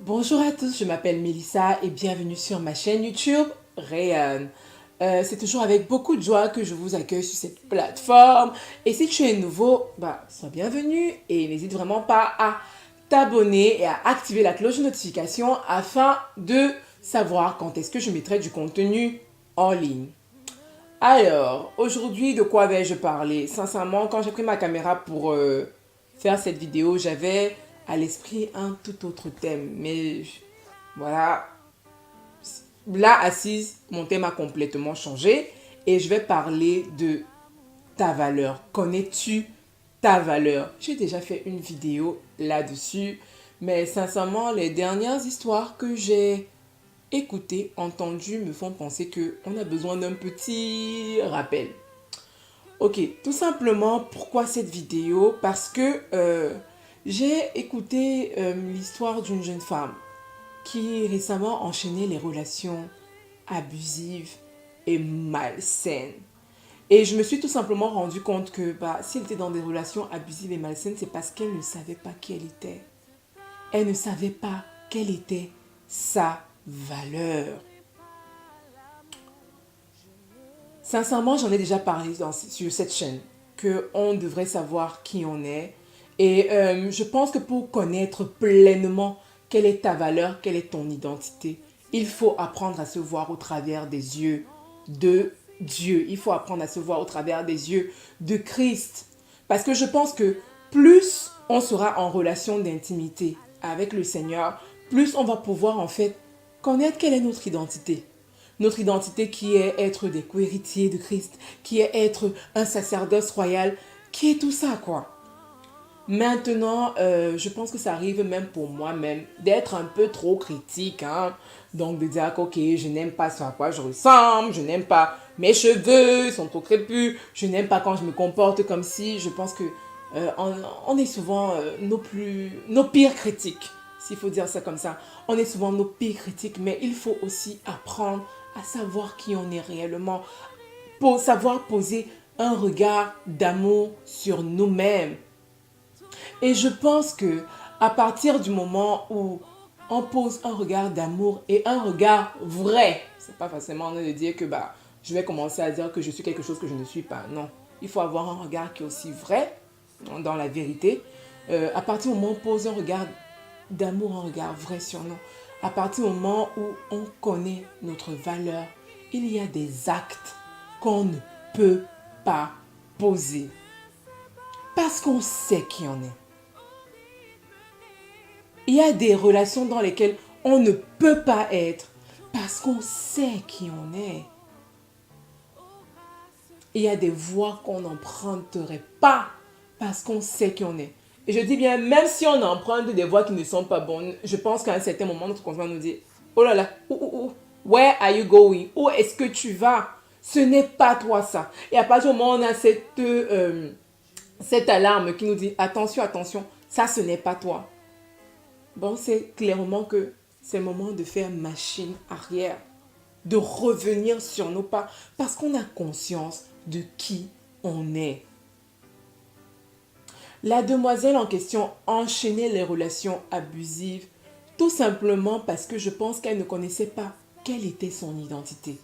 Bonjour à tous, je m'appelle Mélissa et bienvenue sur ma chaîne YouTube Rayan. C'est toujours avec beaucoup de joie que je vous accueille sur cette plateforme. Et si tu es nouveau, sois bienvenue et n'hésite vraiment pas à t'abonner et à activer la cloche de notification afin de savoir quand est-ce que je mettrai du contenu en ligne. Alors, aujourd'hui, de quoi vais-je parler? Sincèrement, quand j'ai pris ma caméra pour faire cette vidéo, j'avais à l'esprit un tout autre thème. Mais voilà, là, assise, mon thème a complètement changé et je vais parler de ta valeur. Connais-tu ta valeur? J'ai déjà fait une vidéo là-dessus, mais sincèrement, les dernières histoires que j'ai écoutées, entendues, me font penser qu'on a besoin d'un petit rappel. Ok, tout simplement, pourquoi cette vidéo? Parce que j'ai écouté l'histoire d'une jeune femme qui récemment enchaînait les relations abusives et malsaines. Et je me suis tout simplement rendu compte que si elle était dans des relations abusives et malsaines, c'est parce qu'elle ne savait pas qui elle était. Elle ne savait pas quelle était sa valeur. Sincèrement, j'en ai déjà parlé sur cette chaîne, qu'on devrait savoir qui on est. Et je pense que pour connaître pleinement quelle est ta valeur, quelle est ton identité, il faut apprendre à se voir au travers des yeux de Dieu. Il faut apprendre à se voir au travers des yeux de Christ. Parce que je pense que plus on sera en relation d'intimité avec le Seigneur, plus on va pouvoir en fait connaître quelle est notre identité. Notre identité qui est être des co-héritiers de Christ, qui est être un sacerdoce royal, qui est tout ça quoi. Maintenant, je pense que ça arrive même pour moi-même d'être un peu trop critique. Donc de dire ok, je n'aime pas ce à quoi je ressemble, je n'aime pas mes cheveux, ils sont trop crépus, je n'aime pas quand je me comporte comme si. Je pense que on est souvent nos pires critiques, s'il faut dire ça comme ça. On est souvent nos pires critiques, mais il faut aussi apprendre à savoir qui on est réellement, pour savoir poser un regard d'amour sur nous-mêmes. Et je pense que à partir du moment où on pose un regard d'amour et un regard vrai, c'est pas forcément de dire que je vais commencer à dire que je suis quelque chose que je ne suis pas. Non, il faut avoir un regard qui est aussi vrai dans la vérité. À partir du moment où on pose un regard d'amour, un regard vrai sur nous, à partir du moment où on connaît notre valeur, il y a des actes qu'on ne peut pas poser parce qu'on sait qui on est. Il y a des relations dans lesquelles on ne peut pas être parce qu'on sait qui on est. Il y a des voies qu'on n'emprunterait pas parce qu'on sait qui on est. Et je dis bien, même si on emprunte des voies qui ne sont pas bonnes, je pense qu'à un certain moment, notre conjoint nous dit, oh là là, where are you going? Où est-ce que tu vas? Ce n'est pas toi ça. Et à partir du moment où on a cette alarme qui nous dit, attention, attention, ça ce n'est pas toi. Bon, c'est clairement que c'est le moment de faire machine arrière, de revenir sur nos pas, parce qu'on a conscience de qui on est. La demoiselle en question enchaînait les relations abusives tout simplement parce que je pense qu'elle ne connaissait pas quelle était son identité.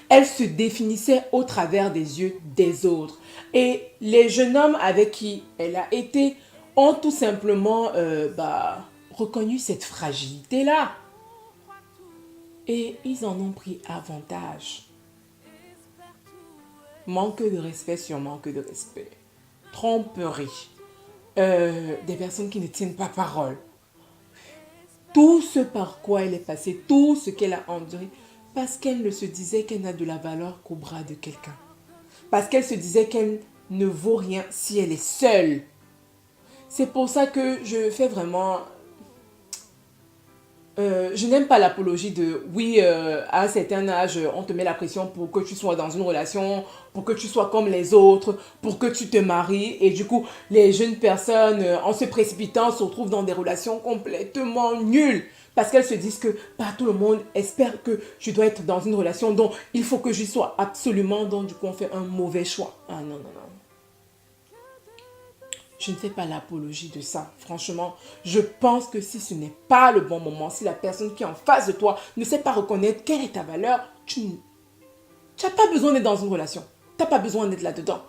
Elle se définissait au travers des yeux des autres. Et les jeunes hommes avec qui elle a été ont tout simplement reconnu cette fragilité-là. Et ils en ont pris avantage. Manque de respect sur manque de respect. Tromperie. Des personnes qui ne tiennent pas parole. Tout ce par quoi elle est passée, tout ce qu'elle a enduré, parce qu'elle ne se disait qu'elle n'a de la valeur qu'au bras de quelqu'un. Parce qu'elle se disait qu'elle ne vaut rien si elle est seule. C'est pour ça que je fais vraiment... je n'aime pas l'apologie de oui, à un certain âge, on te met la pression pour que tu sois dans une relation, pour que tu sois comme les autres, pour que tu te maries. Et du coup, les jeunes personnes, en se précipitant, se retrouvent dans des relations complètement nulles. Parce qu'elles se disent que tout le monde espère que je dois être dans une relation dont il faut que j'y sois absolument. Donc du coup, on fait un mauvais choix. Ah non, non, non. je ne fais pas l'apologie de ça. Franchement, je pense que si ce n'est pas le bon moment, si la personne qui est en face de toi ne sait pas reconnaître quelle est ta valeur, tu n'as pas besoin d'être dans une relation. Tu n'as pas besoin d'être là-dedans.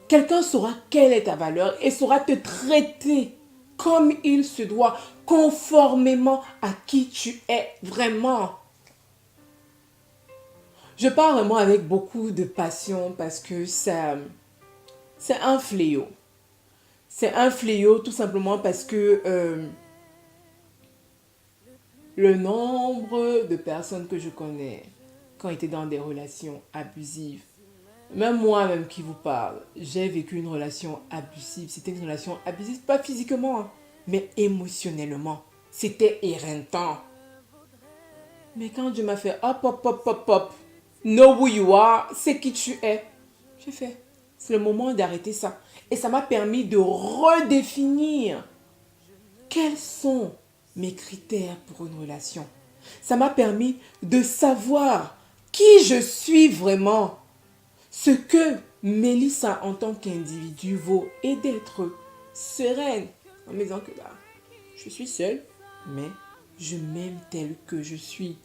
Quelqu'un saura quelle est ta valeur et saura te traiter comme il se doit, conformément à qui tu es vraiment. Je parle vraiment avec beaucoup de passion parce que c'est un fléau. C'est un fléau tout simplement parce que le nombre de personnes que je connais qui ont été dans des relations abusives, même moi-même qui vous parle, j'ai vécu une relation abusive. C'était une relation abusive, pas physiquement, hein, mais émotionnellement. C'était éreintant. Mais quand Dieu m'a fait hop, hop, hop, hop, hop, know who you are, c'est qui tu es, j'ai fait. C'est le moment d'arrêter ça. Et ça m'a permis de redéfinir quels sont mes critères pour une relation. Ça m'a permis de savoir qui je suis vraiment. Ce que Mélissa en tant qu'individu vaut et d'être sereine en me disant que là, je suis seule, mais je m'aime telle que je suis.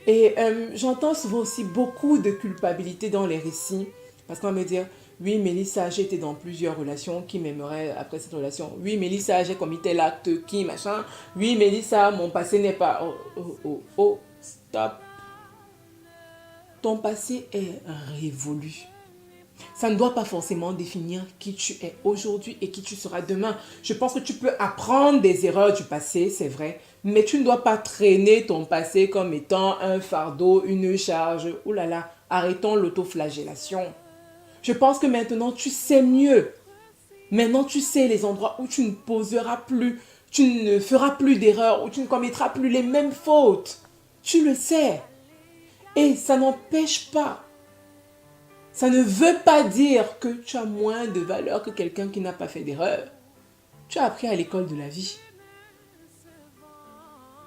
Et j'entends souvent aussi beaucoup de culpabilité dans les récits parce qu'on va me dire, oui Mélissa, j'ai été dans plusieurs relations, qui m'aimerait après cette relation? Oui Mélissa, j'ai commis tel acte, qui machin? Oui Mélissa, mon passé n'est pas... Oh, oh, oh, oh, stop. Ton passé est révolu. Ça ne doit pas forcément définir qui tu es aujourd'hui et qui tu seras demain. Je pense que tu peux apprendre des erreurs du passé, c'est vrai, mais tu ne dois pas traîner ton passé comme étant un fardeau, une charge. Ouh là là, arrêtons l'autoflagellation. Je pense que maintenant tu sais mieux. Maintenant tu sais les endroits où tu ne poseras plus, tu ne feras plus d'erreurs, où tu ne commettras plus les mêmes fautes. Tu le sais. Et ça n'empêche pas. Ça ne veut pas dire que tu as moins de valeur que quelqu'un qui n'a pas fait d'erreur. Tu as appris à l'école de la vie.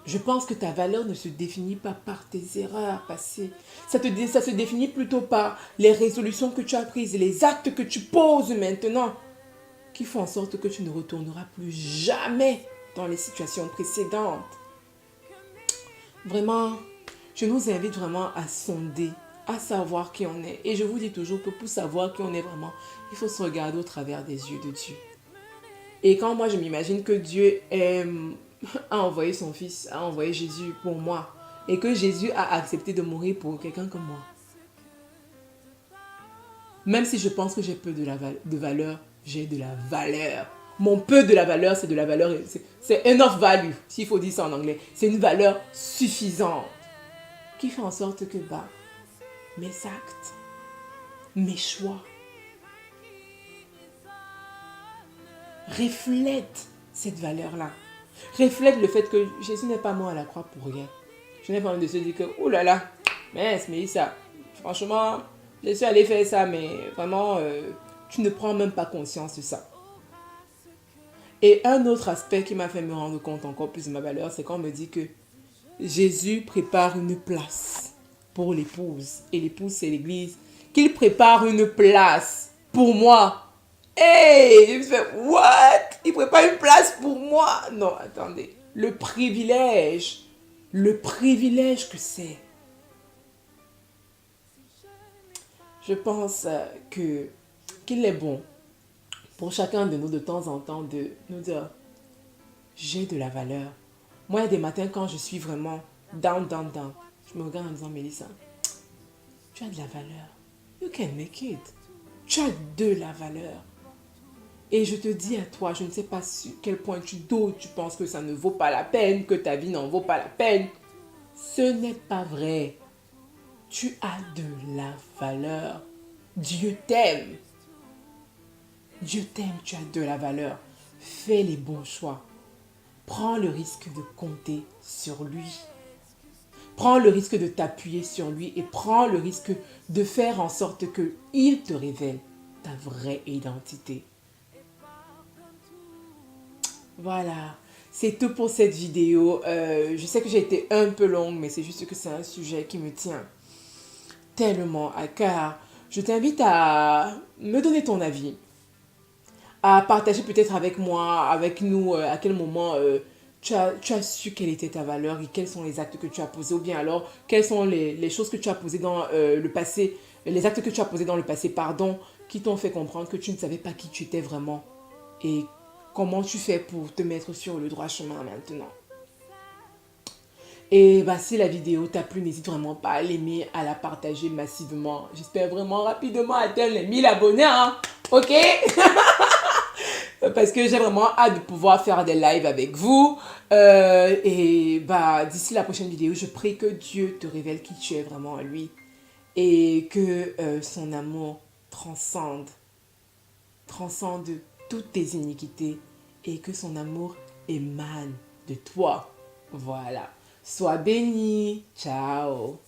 Je pense que ta valeur ne se définit pas par tes erreurs passées. Ça se définit plutôt par les résolutions que tu as prises et les actes que tu poses maintenant qui font en sorte que tu ne retourneras plus jamais dans les situations précédentes. Vraiment, je nous invite vraiment à sonder, à savoir qui on est. Et je vous dis toujours que pour savoir qui on est vraiment, il faut se regarder au travers des yeux de Dieu. Et quand moi je m'imagine que Dieu a envoyé son fils, a envoyé Jésus pour moi, et que Jésus a accepté de mourir pour quelqu'un comme moi, même si je pense que j'ai peu de valeur, j'ai de la valeur. Mon peu de la valeur, c'est de la valeur, c'est enough value, s'il faut dire ça en anglais. C'est une valeur suffisante qui fait en sorte que mes actes, mes choix reflètent cette valeur-là. Reflètent le fait que Jésus n'est pas mort à la croix pour rien. Je n'ai pas envie de se dire que, oh là là, mais ça, franchement, je suis allé faire ça, mais vraiment, tu ne prends même pas conscience de ça. Et un autre aspect qui m'a fait me rendre compte encore plus de ma valeur, c'est quand on me dit que Jésus prépare une place pour l'épouse. Et l'épouse, c'est l'église. Qu'il prépare une place pour moi. Hey, je me fais, what? Il prépare une place pour moi? Non, attendez. Le privilège que c'est. Je pense qu'il est bon pour chacun de nous de temps en temps de nous dire, j'ai de la valeur. Moi, il y a des matins quand je suis vraiment down, je me regarde en me disant, Mélissa, tu as de la valeur. You can make it. Tu as de la valeur. Et je te dis à toi, je ne sais pas sur quel point tu doutes, tu penses que ça ne vaut pas la peine, que ta vie n'en vaut pas la peine. Ce n'est pas vrai. Tu as de la valeur. Dieu t'aime. Dieu t'aime, tu as de la valeur. Fais les bons choix. Prends le risque de compter sur lui. Prends le risque de t'appuyer sur lui et prends le risque de faire en sorte qu'il te révèle ta vraie identité. Voilà, c'est tout pour cette vidéo. Je sais que j'ai été un peu longue, mais c'est juste que c'est un sujet qui me tient tellement à cœur. Je t'invite à me donner ton avis, à partager peut-être avec moi, avec nous, à quel moment tu as su quelle était ta valeur et quels sont les actes que tu as posés, ou bien alors quelles sont les choses que tu as posées dans le passé, les actes que tu as posés dans le passé, pardon, qui t'ont fait comprendre que tu ne savais pas qui tu étais vraiment et comment tu fais pour te mettre sur le droit chemin maintenant. Et bah, si la vidéo t'a plu, n'hésite vraiment pas à l'aimer, à la partager massivement. J'espère vraiment rapidement atteindre les 1000 abonnés, hein. Ok? Parce que j'ai vraiment hâte de pouvoir faire des lives avec vous. Et bah, d'ici la prochaine vidéo, je prie que Dieu te révèle qui tu es vraiment à lui. Et que son amour transcende, transcende toutes tes iniquités. Et que son amour émane de toi. Voilà. Sois béni. Ciao.